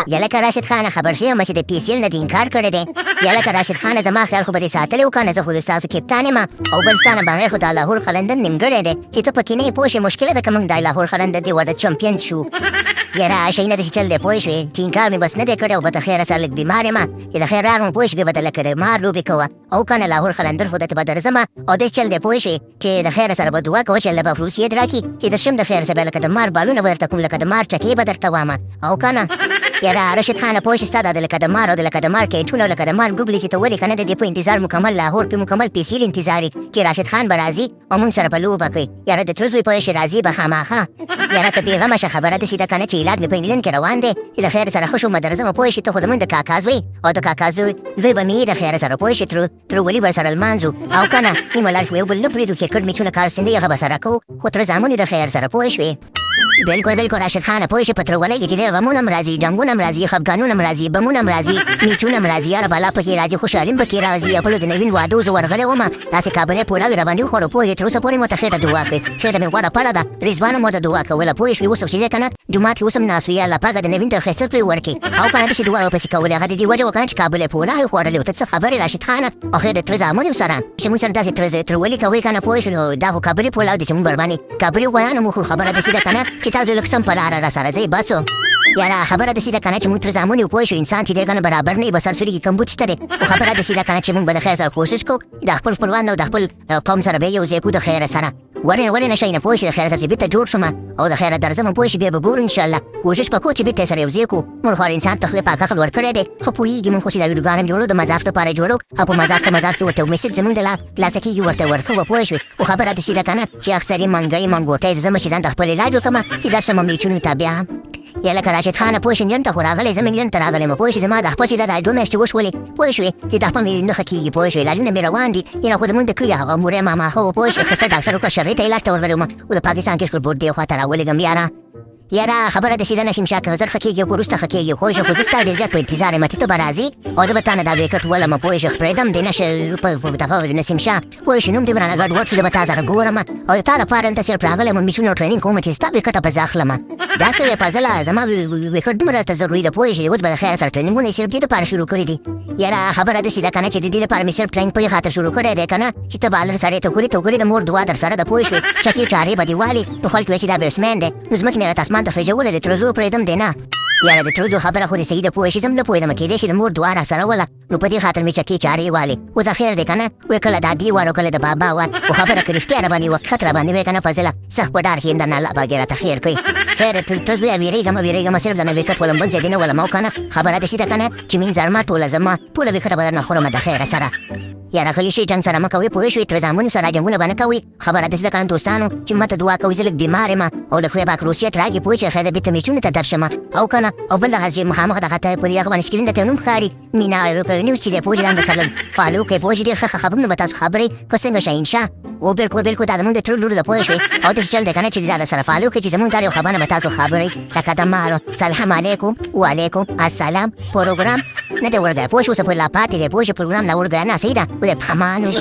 یا لکه راشد خان خبر شوم چې د پیسیل نه د انکار کړی دی. یا لکه راشد خان زما خیال خو به دې ساتلی و که نه، زه خو د ستاسو کپتان یم او بل ستا نه بغیر خو دا لاهور قلندر نیمګړی دی چې ته پکې نه یې پوه شې. مشکله ده که موږ دا لاهور قلندر دې ورته چمپین شو. یاره شی نه ده چې چل دی پوه شوې، چې انکار مې بس نه دی کړی او به د خیره سره لږ بیمار یم چې د خیر راغلم پوه شوې بیا به د لکه د مار لوبې کوه او که نه لاهور قلندر خو درته به درځم او داسې چل دی پوه شوې چې د خیره سره به دعا کوه چې الله به خصوصیت راکړي چې د شم د خیر سره بیا لکه د مار بالونه به درته کوم لکه د مار چکې به درته وامه او که نه. یاره راشد خانه پوه شې ستا دا د لکه د مار او د لکه د مار کیټونه او لکه د مار ګوبلې چې ته ولې که نه د دې په انتظار مکمل لاهور پې مکمل پیسیل انتظار وي چې راشد خان به راځي او موږ سره به لوبه کوي. یاره د تره زوی پوه شې راځي به خامخا. یاره ته بېغمه شه، خبره داسې ده که نه چې علاج مې په انګلند کې روان دی چې د خیر سره ښه شو مدرسه مه پوه شې. ته خو زموږ د کاکا زوی او د کاکا زوی به مې د خیر سره پوه شې تره ولي به سره لمانځو او که نه نیمه لار شو یو بل نه پرېږدو کرکټ میچونه کار سندې هغه به سره کوو خو تره زامن د خیر سره پوه شوې. بالکل بالکل راشد خانه پوه شې په ترولۍ کې چې دی غمونه هم راځي، جنګونه هم راځي، خفګانونه هم راځي، بمونه هم راځي، میچونه هم راځي، یاره بلا پکې راځي، خوشحالي هم پکې راځي. خپلو د نوین وادو زه ورغلی وم داسې کابلی پولاوې راباندې وخوړو پوه شې. تر اوسه پورې مې ورته خېټه دعا کړې، خېټه مې غوړه پړه ده، رضوان هم ورته دعا کوله پوه شوې. اوس چې دی که نه جومات کې اوس هم ناست وي، الله پاکه د نوین ته ښایسته پرې ورکړي او که نه داسې دعا ورپسې کولې. هغه د دې وجه وکړه چې کابلی پولاوې خوړلې و. ته څه خبرې راشد خانه اخر د تره زامن یو سره چې موږ سره داسې ترولي کوئ که نه پوه شو. دا خو کابلي پولاو دی چې موږ ورباندې کابلي غویان هم وخورو. خبره داسې ده که نه چې تاسو لږ سم په لاره راسره ځئ بسو. یاره خبره داسې ده که نه چې موږ تر زامن یو پوه شو. انسان چې دی که نه برابر نه وي به سر سوري کې کمبود شته دی خو خبره داسې ده که نه چې موږ به د خیر سره کوشش کوو د خپل خپلوان او د خپل قوم سره به یو ځای کړو د خیره سره. ولې نه شئ نه پوه شې د خیره سره چې بېرته جوړ شم او د خیره درځم پوه شې بیا به ګورو انشاءالله کوشش به کوو چې بېرته یې سره یو ځای کړو. موږ خو انسان ته خدای پاک عقل ورکړی دی خو پوهېږي موږ خو چې دا ویډیوګان هم جوړو د مذاق دپاره یې جوړو او په مذاق کې ورته میسج زموږ د لاسه کېږي ورته ورکوو پوه شوې. خو خبره داسې ده که نه چې اکثر یې منګی منګوټی ځمه چې ځان د خپل علاج وکړمه چې درشم میچونو ته بیا هم. یا لکه راشد خانه پوه شې انګلند ته خو راغلی زه انګلند ته راغلی پوه شې زما د خپل چې دا 2 میاشتې وشولې پوه شوې چې د خپل مې نه ښه کېږي پوه شوې علاجونه مې روان دي. یاره خو زموږ د کلي هغه مورې ماما خو پوه شوې ښایسته ډاکټر وکړه شرعي ته علاج ته ورغلی وم او د پاکستان کې شکر دې خواته راولېږم. یاره خبره داسې ده نشیم شا که زر ښه کېږي او که وروسته ښه کېږي خو خو زه ستا ډېر زیات په انتظار یم چې ته به راځې او زه به تا نه دا ویکټ ولم پوه شې پرېږدم دې نشه په دغه نسیم شاه پوه شې نوم دې به رانه ګډوډ شو زه به تا سره ګورم او د تا لپاره دلته صرف راغلی یم میچونو ټرېنینګ کوم چې ستا ویکټه به زه اخلم. داسې وې فضله زما ویکټ دومره راته ضروري ده پوه شې اوس به د خیر سره ټرېنینګونه یې صرف دې دپاره شروع کړي دي. یاره خبره داسې ده که نه چې د دې لپاره مې صرف ټرېنینګ په دې خاطر شروع کړی دی که نه چې ته بالر سړی ته ګورې د مور دعا در سره ده پوه شوې. چکې چارې به دې والي نو خلک وایي چې دا بیټسمین دی نو ځمکې نه راته اسمان ته خېژولی دی تر زه پرېږدم دی نه. یاره د ترو خبره خو دې صحیح ده پوه شې زه هم نه پوهېدم کېدای شي د مور دعا را سره وله نو په دې خاطر مې چکې چارې والې اوس اخر دی که نه وایي کله د عادي وار او کله د بابا وار خو خبره که رښتیا راباندې وقت راباندې وایي که نه فضله سخت په ډار کې یم درنه الله پاک دې راته خیر کوي. خیر تر زه ویرېږم صرف د نه ویکټ ولم بل ځای دې نه ولم او که نه خبره داسې ده که نه چې مین زرما ټوله زما ټوله ویکټه به درنه خورم د خیره سره. یاره غلی شئ جنګ سره مه کوئ پوه شوې تر زامنو سره جنګونه به نه کوئ. خبره داسې ده که نه دوستانو چې ماته دعا کوئ زه لږ بیمار یم او له خدای پاک روسیت راکړي پوه شې خیر بېرته میچونو ته درشم او که نه او بل دغه چې مخامخ دغه ته په دې هغه باندې سکرین درته نوم ښکاري مینا نیوز چې دی پوه شې دا مثلا فالو کوئ پوه شې ډېر ښه خبرونه به تاسو خبرئ که څنګه شهنشاه او بالکل دا زموږ د ترور لور ده پوه شوې او داسې چل دی که نه چې دا سره فالو کړئ چې زموږ دا یو خبره به تاسو خبرئ لکه د مالو سلام علیکم وعلیکم السلام پروګرام نه دی ورګی پوه شو اوسه پورې لا پاتې دی پوه شې پروګرام نه ورګی نه صحیح ده و دی پامانو